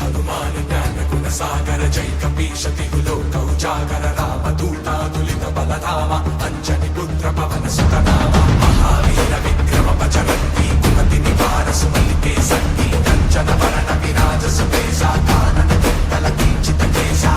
हनुमान ज्ञान गुण सागर जय कपीश तिहु लोक उजागर राम दूता तुलित बलधामा अंजनी पुत्र पवन सुत नामा महावीर विक्रम बजरंगी कुमति निवार सुमति के संगी कंचन वरण विराज सुबेसा कानन कुंडल कींचित केसा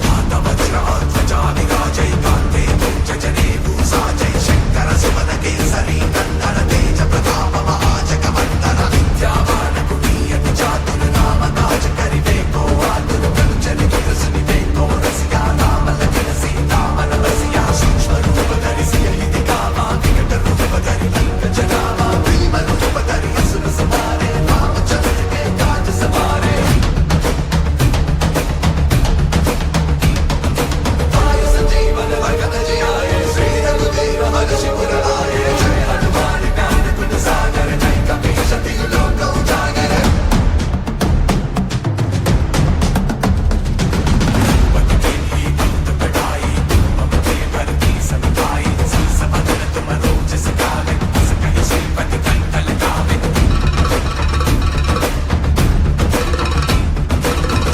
हाथ वज्र ध्वजा विराजय कांते तुंज जने भूषा जय शंकर सुमन केसरी नंदन तेज प्रताप महाजगवंदन विद्यावान गुणीयति चातुर नाम काज करिवे को आतुर कंचन सुनिवे को रसिया नाम लखन सीता मन बसिया सूक्ष्म रूप धरि सियहि दिखावा विकट रूप धरि लंक जनावा भीम रूप धरि असुर संहारे रामचंद्र के काज सवारे आयु संजीवन भगत जियाए श्री रघुवीर हर्षि पुर लाए जय हनुमान ज्ञान गुण सागर जय कपीश तिहु लोक उजागर रघुपति कीन्ही बहुत बड़ाई तुम मम पे भरती सनकाई सीस बदन तुम रोजस गावे बस कहि श्रीपति कंठ लगावे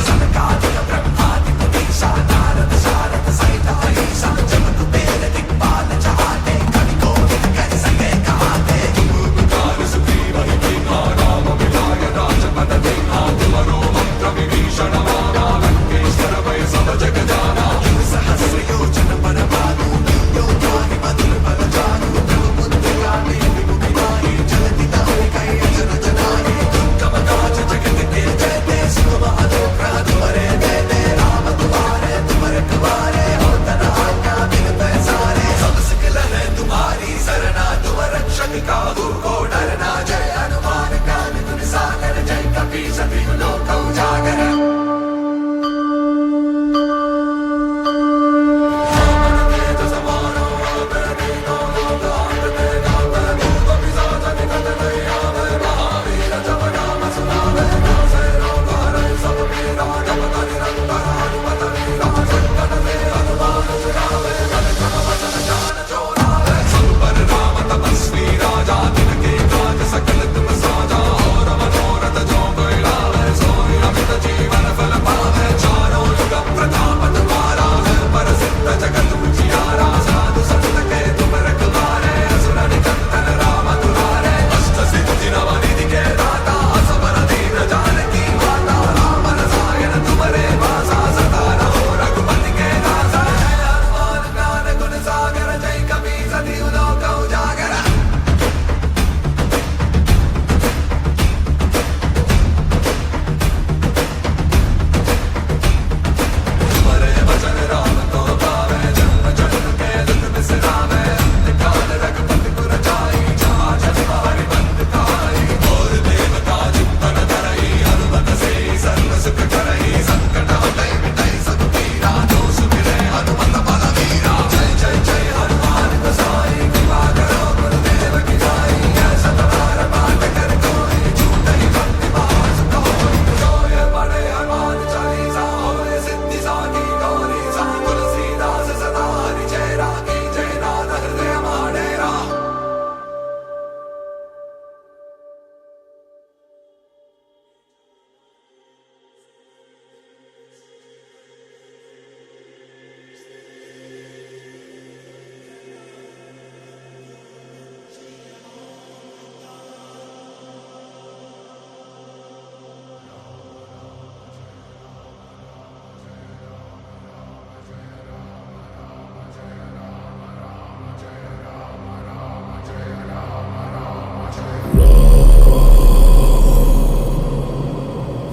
सनकादिक ब्रह्मादि मुनीसा नारद सारद सहित अहीसा जब कुबेर दिक्पाल जहाते कवि कोविद कर सके कहाते तुम उपकार सुग्रीव ही कीन्हा राम मिलाय राजपद दीन्हा तुमरो मंत्र विभीषण माना लंकेश्वर भय सब जग जाना युग सहस्र योजन पर भानु लील्यो ध्यानि मधुर फल जानु प्रभु मुद्रिकामि विमुखि नाहि जलति तहु कहि अजर जनाहि दुर्गम काज जगत के जेते सुगम अनुग्रह तुम्हारे देते राम तुम्हारे तुम रखवारे हो तना आज्ञा बिन पैसारे सब सिकल है तुम्हारी सरना तुम रक्षक काहू को डरना जय हनुमान ज्ञान गुण सागर जय कपीश तिहु लोक उजागर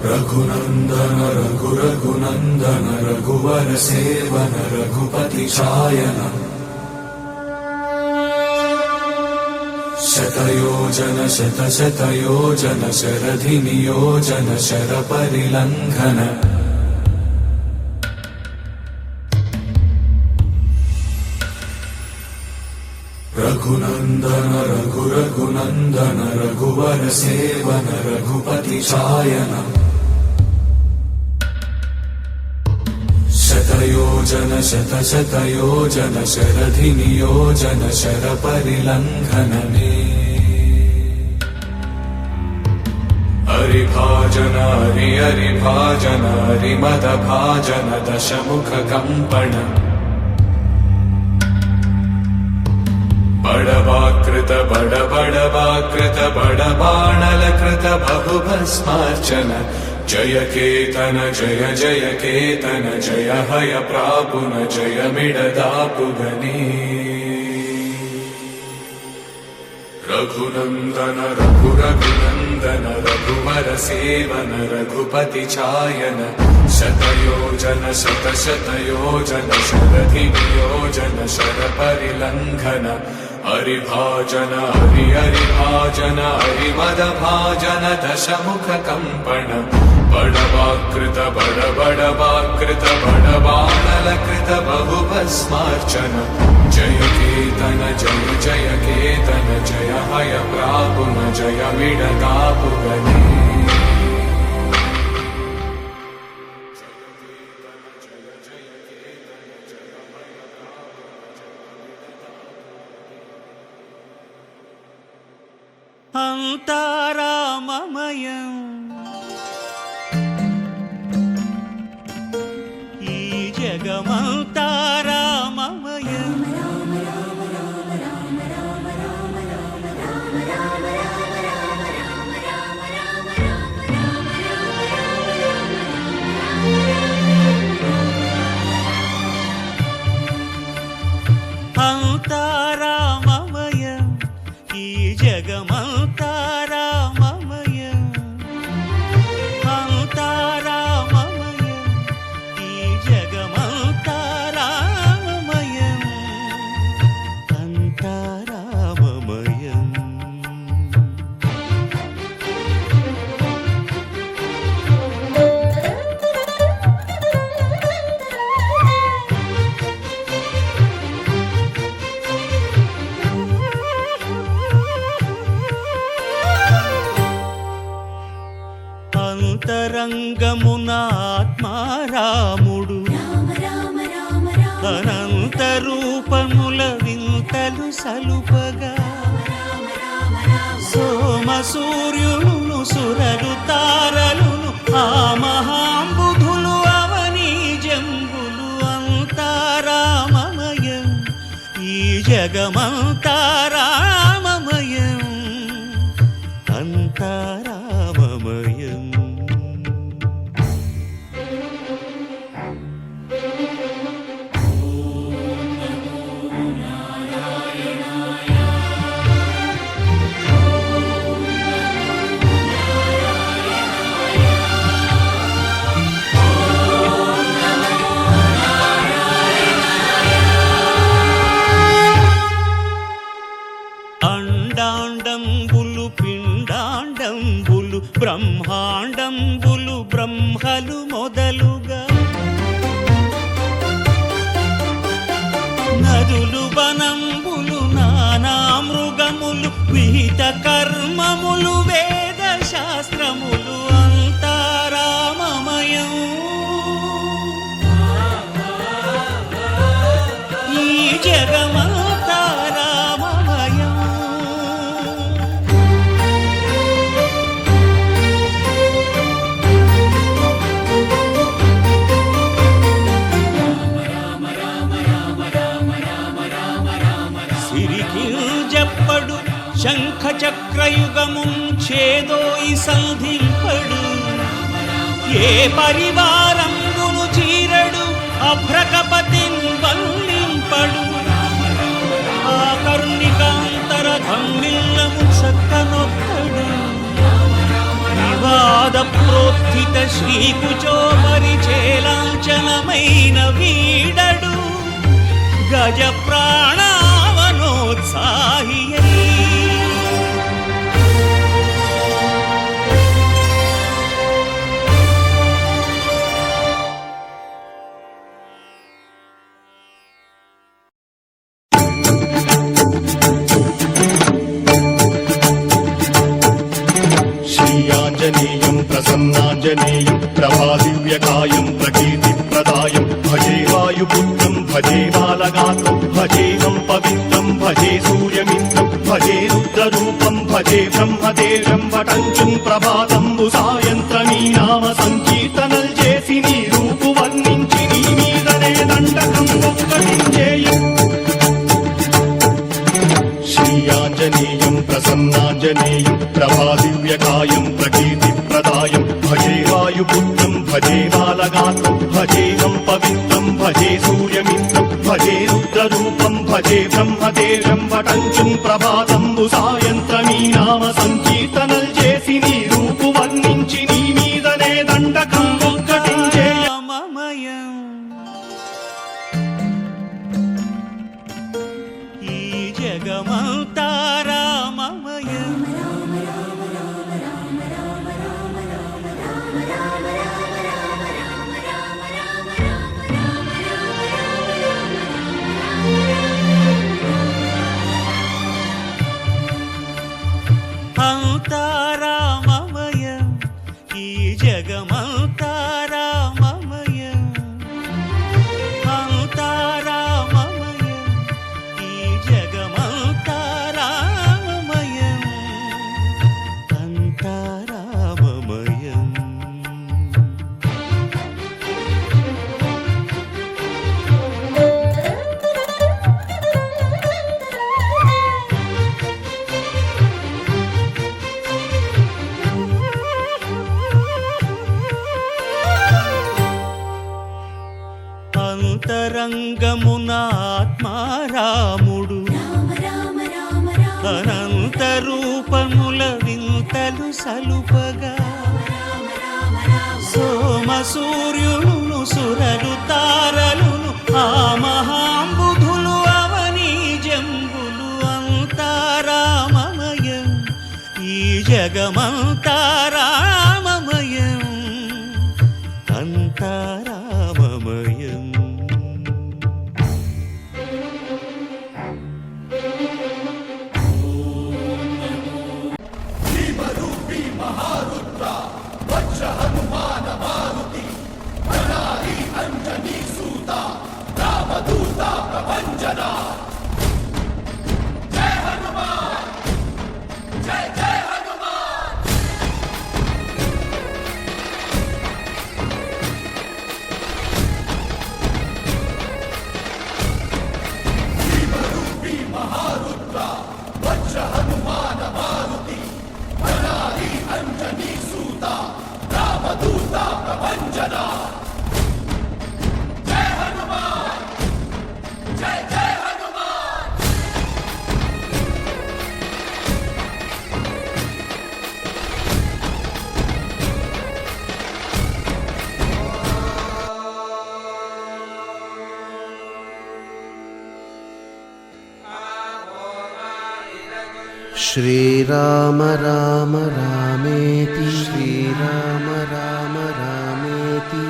रघुनंदन रघुनंदन रघुवर सेवन रघुपति छायन शतयोजन शतशतयोजन शरधि नियोजन शर परिलंघन रघुनंदन रघुनंदन रघुवर सेवन रघुपति छायन शतयोजन शतशतयोजन शरधि नियोजन शर परिलंघन में हरिभाजन हरि हरिभाजन हरिमदभाजन दशमुख कंपन बड़वाकृत बड़वाकृत बड़बाणलकृत बहुभस्मार्चन जय केतन जय जय केतन जय हय प्रापुन जय मिडदापुगनी रघुनंदन रघुनंदन रघुवर सेवन रघुपति चायन शतयोजन शतशतयोजन शरधि वियोजन शर परिलंघन हरिभाजन हरि हरिभाजन हरिमदभाजन दशमुख कंपन बड़वाकृत बड़वाकृत बड़बाणलकृत बहुभस्मार्चन जय केतन जय जय केतन जय हय प्रापुन जय मिडदापुगनी అంతారామమయం ఈ జగమంతారామమయం అంతారామమయం ఈ జగమంతారామమయం అంతారామమయం ఈ జగమంతారామమయం అంతారామమయం అంతరంగమున ఆత్మారాముడు అనంత రూపముల వింతలు సలుపగా సోమ సూర్యులను సురలు తారలును ఆ మహాంబుధులు అవనీ జంబులు అంతారామమయం ఈ జగమంతారామమయం అంతారామమయం అండాండంబులు పిండాండంబులు బ్రహ్మాండంబులు బ్రహ్మలు మొదలుగా నదులు వనంబులు నానా మృగములు విహిత కర్మములు వేద శాస్త్రములు అంతారామమయం ఈ జగమంతారామమయం సిరికింజప్పడు శంఖ చక్రయుగముం ఛేదోయి సంధింపడు ఏ పరివారంబును చీరడు అభ్రకపతిన్ వల్లింపడు ఆ కర్ణికాంతర ధమ్మిల్లము చక్కనొక్కడు వివాద ప్రోత్థిత శ్రీకుచో పరిచేలాంచనమైన వీడడు గజ ప్రాణావనోత్సాహియై శ్రీయాంజనేయం ప్రసన్నాంజనేయం ప్రభాదివ్యకాయం ప్రకీర్తిప్రదాయం భజే వాయుపుత్రం భజే బాలగాత్రం భజేహం పవిత్రం భజే సూర్యమిత్రం భజే రుద్రరూపం భజే బ్రహ్మతేజం వటంచుం ప్రభాతంబు సాయంత్రమీ నామ సంకీర్తనల్ చేసి నీ రూపు వర్ణించి నీ మీదనే దండకం ఒక్కటించేయు శ్రీయాంజనేయం ప్రసన్నాంజనేయం ప్రభాదివ్యకాయం ప్రకీర్తిప్రదాయం భజే వాయుపుత్రం భజే బాలగాత్రం భజేహం పవిత్రం భజే సూర్యమిత్రం భజే రుద్రరూపం భజే బ్రహ్మతేజం వటంచుం ప్రభాతంబు సాయంత్రమీ నామ సంకీర్తనల్ చేసి నీ రూపు వర్ణించి నీ మీదనే దండకం ఒక్కటించేయ రామమయం ఈ జగమంతా రామమయం అంతా రామమయం ఈ జగమంతా రామమయం అంతా రామమయం ఈ జగమంతా రామమయం అంతా రామమయం అంతరంగమున ఆత్మారాముడు అనంత రూపముల వింతలు సలుపగా సోమ సూర్యులను సురలు తారలును ఆ మహాంబుధులు అవనీ జంబులు అంతా రామమయం ఈ జగమంతా రామమయం అంతా రామమయం श्रीराम राम रामेति श्रीराम राम रामेति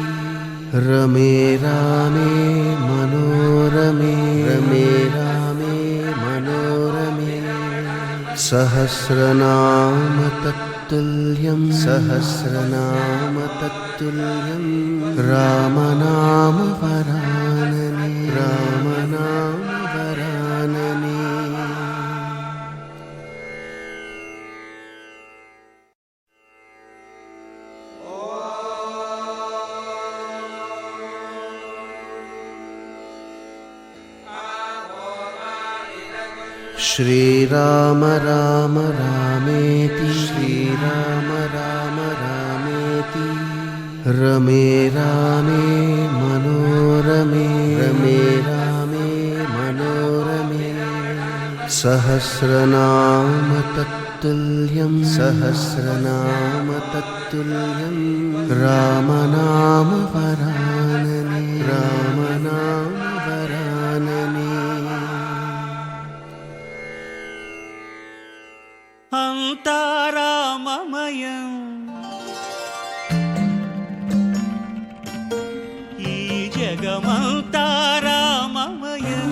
रमे रामे मनोरमे रमे रामे मनोरमे सहस्रनाम तत्तुल्यं सहस्रनाम तत्तुल्यं रामनाम वरानने रामनाम वरानने श्रीराम राम रामेति श्रीराम राम रामेति रमे रामे मनोरमे रमे रामे मनोरमे सहस्रनाम तत्तुल्यं सहस्रनाम तत्तुल्यं रामनाम वरानने रामनाम वरानने అంతా రామమయం ఈ జగమంతా రామమయం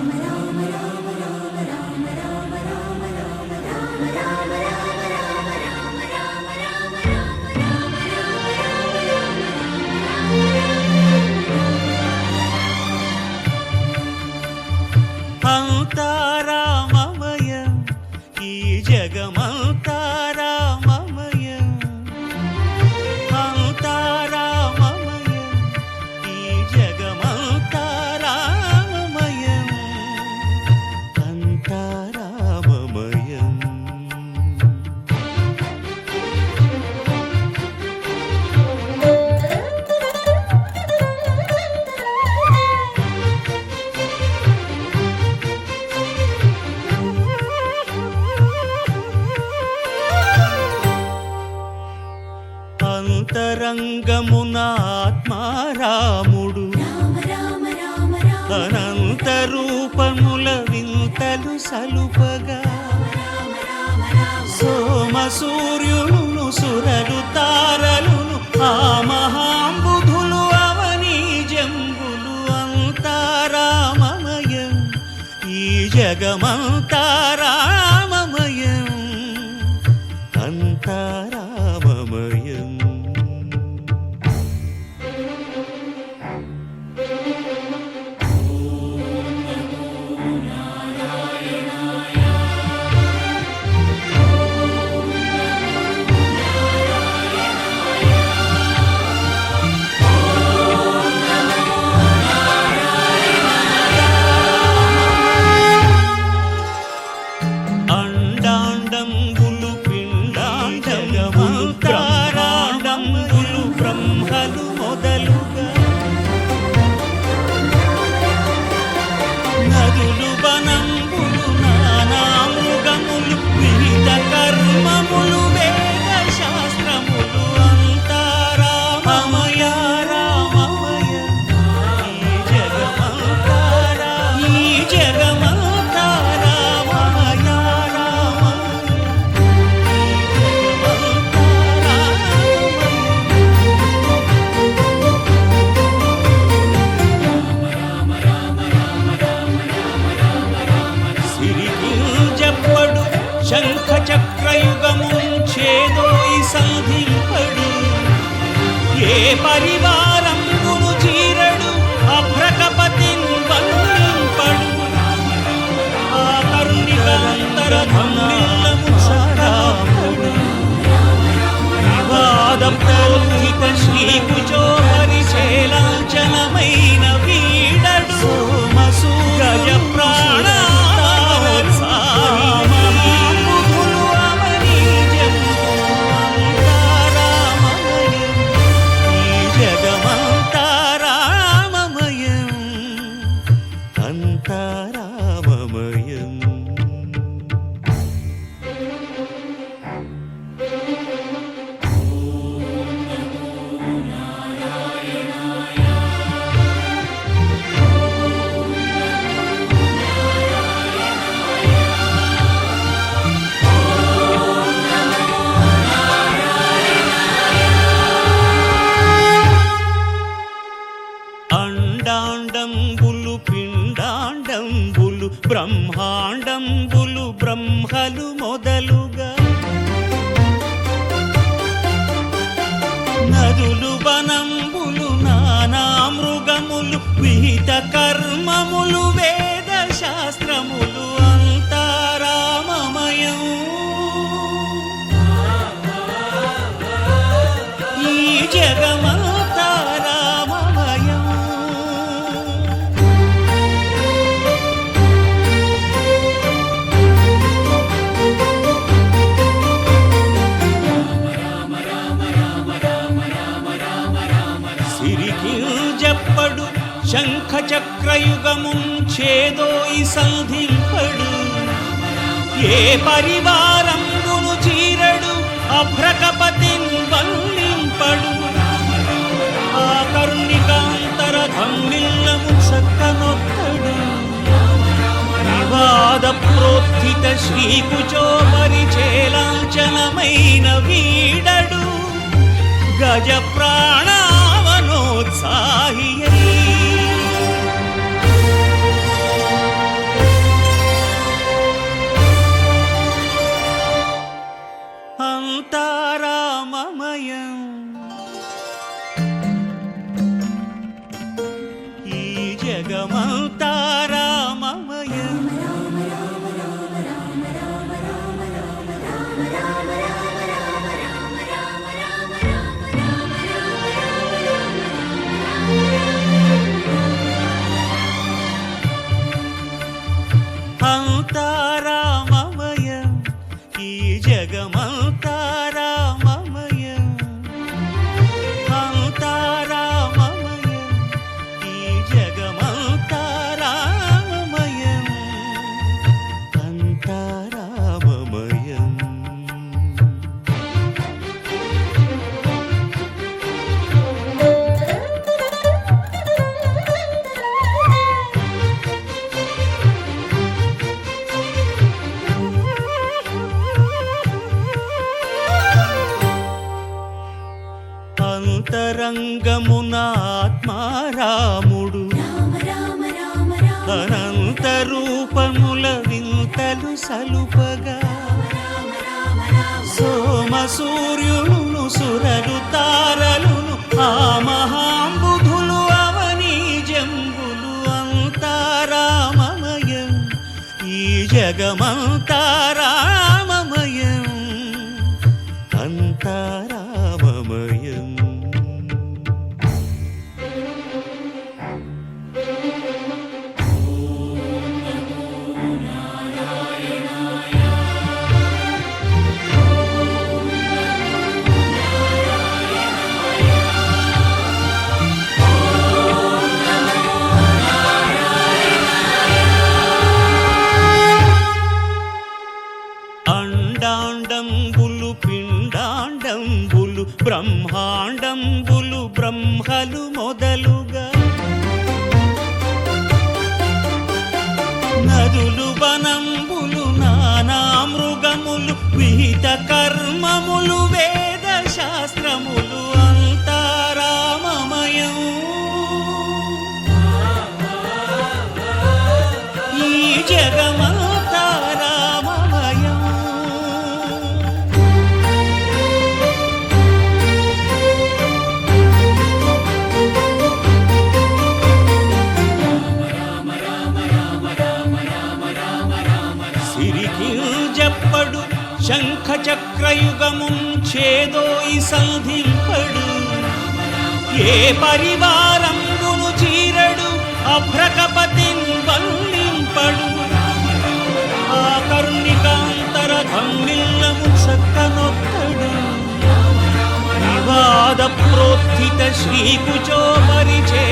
అంతా రామమయం ఈ జగమంతా రామమయం అంతా రామమయం ఈ జగమంతా రామమయం అంతా రామమయం అంతరంగమున ఆత్మారాముడు అనంత రూపముల వింతలు సలుపగా సోమ సూర్యులను సురలు తారలును ఆ మహాంబుధులు అవనీ జంబులు అంతారామమయం ఈ జగమంతా రామమయం అంతారామమయం అండాండంబులు పిండాండమంతారాండంబులు బ్రహ్మలు మొదలుగా నదులు వనంబులు నానా మృగములు వివిధ కర్మములు వేద శాస్త్రములు అంతారామమయ రామమయ ఈ జగమంతా ఈ జగమంతా రామమయ సిరిగింజప్పడు శంఖ చక్రయుగము చేదోయి సంధింపడు ఏ పరివారంబును చీరడు అభ్రకపతిన్ వందింపడు ఆ కరుణికాంతర ధమ్మిల్లము సరాముడు వివాద ప్రోహిత శ్రీకుచో పరిశేలాంచనమైన వీడడు సోమసు గజ ప్రాణామహాంబుధులు అవనీ జంబులంతారామమయం ఈ జగమంతా రామమయం అంతారామమయం అండాండంబులు పిండాండంబులు బ్రహ్మాండంబులు బ్రహ్మలు మొదలుగా నదులు వనంబులు నానా మృగములు విహిత కర్మములు వేద శాస్త్రములు అంతారామమయం ఈ జగమంతా రామమయం సిరిగింజప్పడు శంఖ చక్రయుగము చేదోయి సంధింపడు ఏ పరివారంబును చీరడు అభ్రకపతిన్ వందింపడు ఆ కరుణికాంతర ధమ్మిల్లము చక్కనొక్కడు వివాద ప్రోత్థిత శ్రీకుచో పరిచేలాంచనమైన వీడడు గజ ప్రాణావనోత్సాహియై అంతారామమయం ఈ జగమ అంతారామమయం ఈ జగమంతారామమయం అంతారామమయం ఈ జగమంతారామమయం అంతారామమయం. అంతరంగమున ఆత్మారాముడు అనంత రూపముల వింతలు సలుపగా సోమ సూర్యులను సురలు తారలును ఆ మహాంబుధులు అవనీ జంబులు అంతారామమయం ఈ జగమంతారామమయం అంతారామమయం. అండాండంబులు పిండాండంబులు బ్రహ్మాండంబులు బ్రహ్మలు మొదలుగా నదులు వనంబులు నానా మృగములు విహిత కర్మములు వేద శాస్త్రములు అంతారామమయం ఈ జగమంతారామమయం. సిరికింజప్పడు శంఖ చక్రయుగము చేదోయి సంధింపడు ఏ పరివారంబును చీరడు అభ్రకపతిన్ వల్లింపడు ఆ కరుణికాంతర ధమ్మిల్లము చక్కనొక్కడు వివాద ప్రోత్థిత శ్రీకుచో పరిచేలాంఛనమైన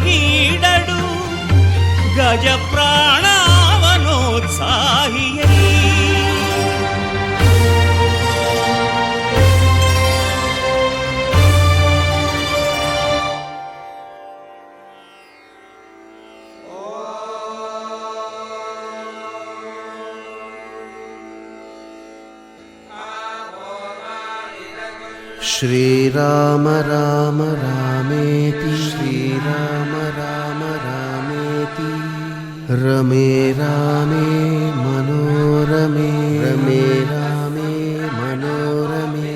వీడడు గజ ప్రాణావనోత్సాహియై श्रीराम राम रामेति श्रीराम राम रामेति रमे रामे मनोरमे रमे रामे मनोरमे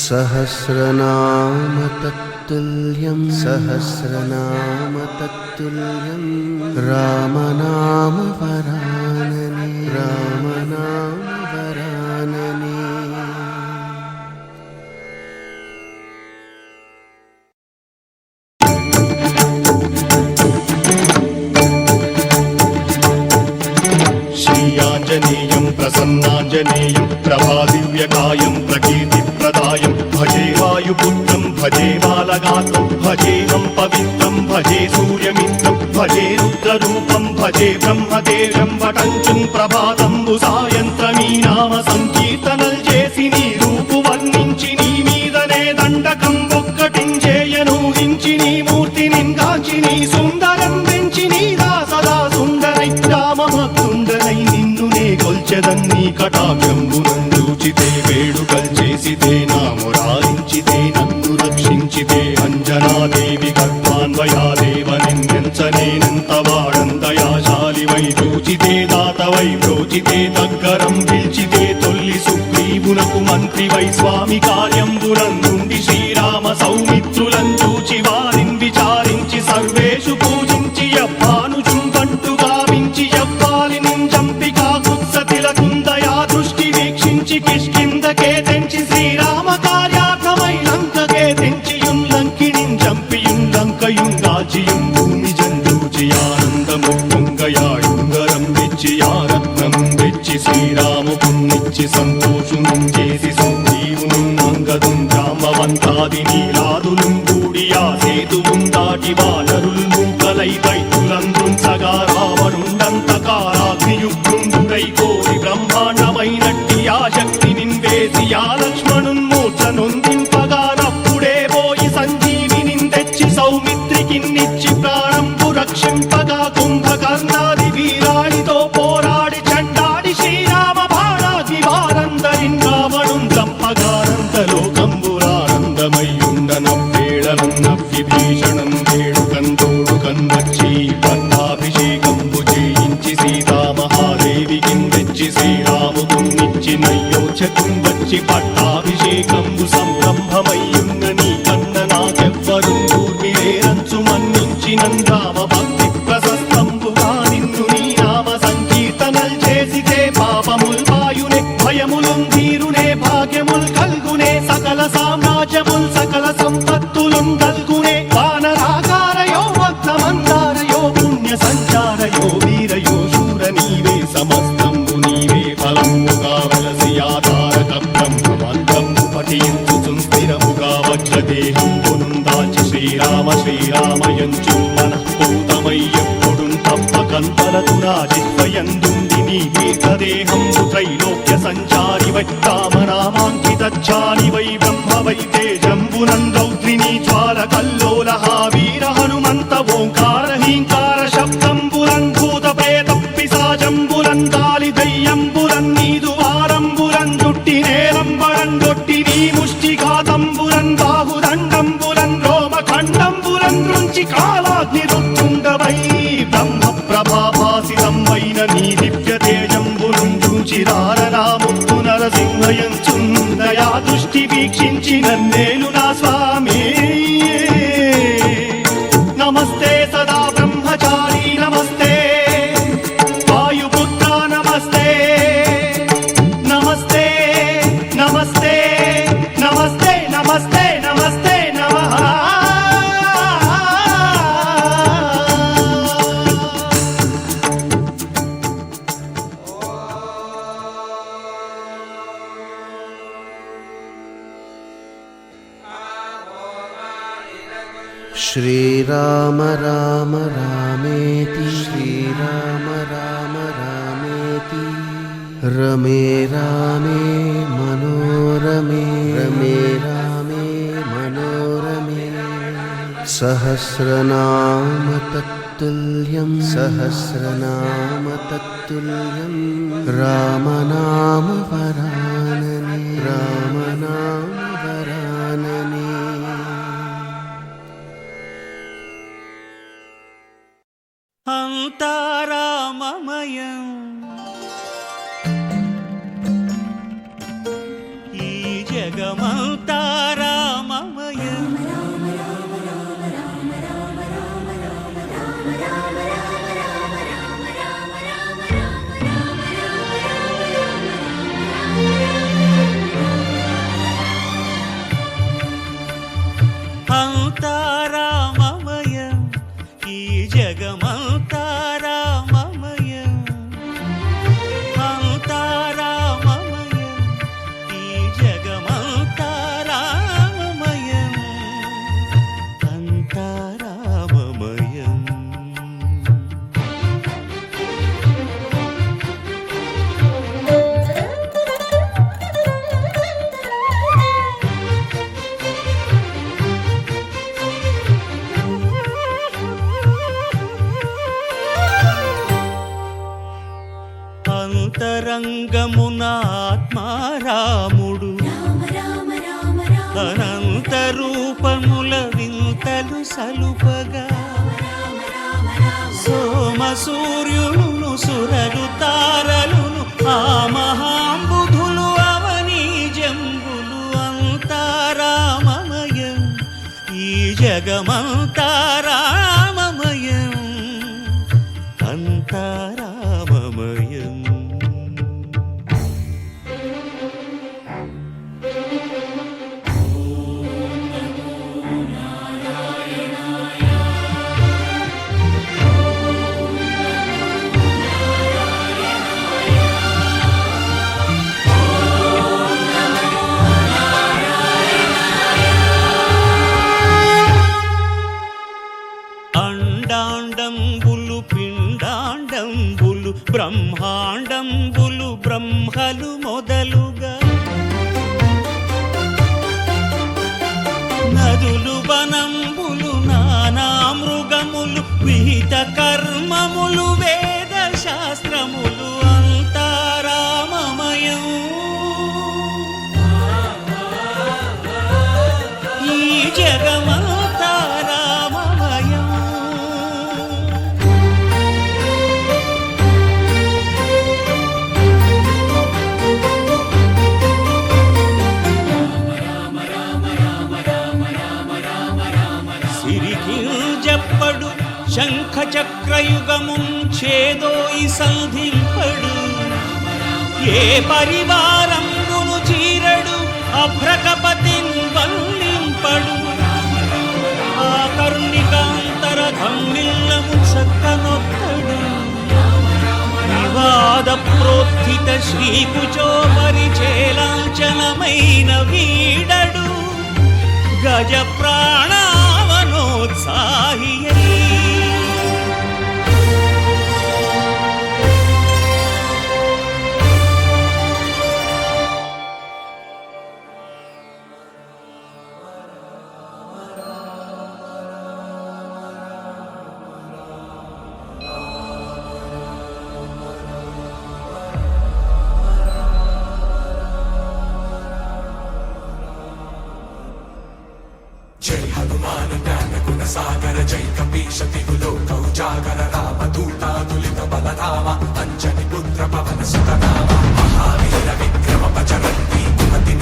सहस्रनाम तत्तुल्यं सहस्रनाम तत्तुल्यं रामनाम वरानने रामनाम वरानने. श्रीयाञ्जनेयं प्रसन्नाञ्जनेयं प्रभादिव्यकायं प्रकीर्तिप्रदायं भजे वायुपुत्रं भजे बालगात्रं भजेऽहं पवित्रं भजे सूर्यमित्रं भजे रुद्ररूपं भजे ब्रह्मदेव्यं वटञ्चं ప్రభాతంబు సాయంత్రమీ నామ సంకీర్తనల్ చేసి నీ రూపు వర్ణించి నీ మీదనే దండకం ఒక్కటించేయనూహించి నీ మూర్తి నింగాంచి నీ సుందరం పెంచి నీ దాసదా సుందరై రామభక్తుండనై నిన్ను నే కొల్చెదన్నీ కటాక్షంబునందూచితే వేడుకల్ చేసితే నా మురారించితే నన్ను రక్షించితే అంజనాదేవి గర్భాన్వయాదేవ నిన్నెంచనేనంత వాడంతయాశాలివై చూచితే దాతవై ప్రోచితే దగ్గరం పిలిచితే తొల్లి సుగ్రీవునకు మంత్రివై స్వామి కార్యంబునందుండి శ్రీరామ సౌమిత్రులను చూచి వారిని విచారించి సర్వేషు పూజించి యవ్వాను చుంబంటు గావించి యవ్వాలి నింజంపి కాకుత్సతిలకుందయా దృష్టి వీక్షించి కిష్కిందకే తెంచి శ్రీరామ కార్యార్థమై లంకకే తెంచియుంలంకిణింజంపియుంలంకయుంగాచియుం భూమి జందూచి ఆనందము పొంగయాడు పుత్రునిచ్చి శ్రీరాముకున్నిచ్చి సంతోషును చేసి సంజీవును అంగదుం జాంబవంతాది నీలాదులు కూడి ఆ సేతువుం దాటి వానరులు మూకలై దైత్యులందుంచగా రావణుండంతకారాగ్నియుక్తుండుడై కోరి బ్రహ్మాండమైనట్టి ఆ శక్తి నిన్వేసి ఆ లక్ష్మణున్ మూర్ఛనొందింపగా నప్పుడే పోయి సంజీవిని తెచ్చి సౌమిత్రికిన్నిచ్చి ప్రాణంపు రక్షింపగా కుంభకర్ణాది వీరాడితో పోరాడి చండాడి శ్రీరామ బాణాది వారందరిన్ రావణున్ చంపగానంతలోకంబురానందమయ్యుండనవ్వేళలన్న విభీషణం వేడుకంతోడు కన్వచ్చి పట్టాభిషేకంబు చేయించి సీతామహాదేవికిన్ తెచ్చి శ్రీరాముకున్నిచ్చి నయ్యోచకున్ వచ్చి పట్టాభిషేకంబు సంరంభమయ్యున్న నీ కన్న నాకెవ్వరు ఊర్మిలేరంచు మన్నించినం రామ భక్తి ప్రశస్తంబుగా నిన్ను నీ నామ సంకీర్తనల్ చేసితే పాపముల్ పాయునే భయములున్ తీరునే భాగ్యముల్ కల్గునే సకల సామ్రాజ్యముల్ సకల సంపత్తులున్ కల్గునే వానరాకారయో భక్తమందారయో పుణ్య సంచారయో వీరయో శూర నీవే సమస్తంబు నీవే ఫలముగా వెలసి ఆధారక బ్రహ్మమంత్రము పఠించు స్థిరముగా వజ్రదేహంబునుం దాచి శ్రీరామ శ్రీరామయంచు మనఃపూతమై ఎప్పుడున్ తప్పకంతలతు నా జిహ్వయందుండి నీ దీర్ఘదేహంబు త్రైలోక్య సంచారివై రామనామాంకితచ్చాలివై బ్రహ్మవై తేజంబునం రౌద్రిణీ జ్వాల కల్లోలహ వీర హనుమంత ఓంకార హీంకార శబ్దంబురం భూత ప్రేత పిశాచంబురం గాలి దయ్యంబురం నీదు వారంబురం జుట్టి నేలంబరం గొట్టి నీ ముష్టిఘాతంబురం బాహుదండంబురం రోమఖండంబురం రుంచి కాలాగ్ని రుత్తుండవై బ్రహ్మ ప్రభాభాసితం వైన నీ దివ్య తేజంబురం చూచి రారనాముత్తు నరసింహయంచుందయా దృష్టి వీక్షించి నన్నేలు నా స్వామి నమస్తే సదా బ్రహ్మచారి నమస్తే వాయుపుత్ర నమస్తే నమస్తే నమస్తే నమస్తే నమస్తే నమస్తే నమః श्रीराम राम रामेति श्रीराम राम रामेति रमे रामे मनोरमे रमे रामे मनोरमे सहस्रनाम तत्तुल्यं सहस्रनाम तत्तुल्यं रामनाम वरानने रामनाम वरानने అంతారామమయం ఈ జగమంతారామమయం అంతారామమయం ఈ జగమంతారామమయం అంతారామమయం ఈ జగమంతారామమయం అంతారామమయం అంతరంగమున ఆత్మారాముడు అనంత రూపముల వింతలు సలుపగా సోమ సూర్యులను సురలు తారలును ఆ మహాంబుధులు అవనీ జంబులు అంతారామమయం ఈ జగమంతారామమయం అంతారామమయం బ్రహ్మాండంబులు బ్రహ్మలు మొదలుగా నదులు వనంబులు నానా మృగములు విహిత కర్మములు వేద శాస్త్రములు అంతారామమయం ఈ జగమంతా రామమయం సిరికింజప్పడు శంఖ చక్రయుగముం ఛేదోయి సంధింపడు ఏ పరివారంబును చీరడు అభ్రకపతిన్ వల్లింపడు ఆ కరుణికాంతర ధమ్మిల్లము చక్కనొత్తడు వివాద ప్రోత్థిత శ్రీకుచో పరిచేలాంచనమైన వీడడు గజ ప్రాణావనోత్సాహియై जय हनुमान ज्ञान गुण सागर जय कपीश तिहु लोक उजागर राम दूता तुलित बलधामा अंजनी पुत्र पवन सुत नामा महावीर विक्रम बजरंगी कुमति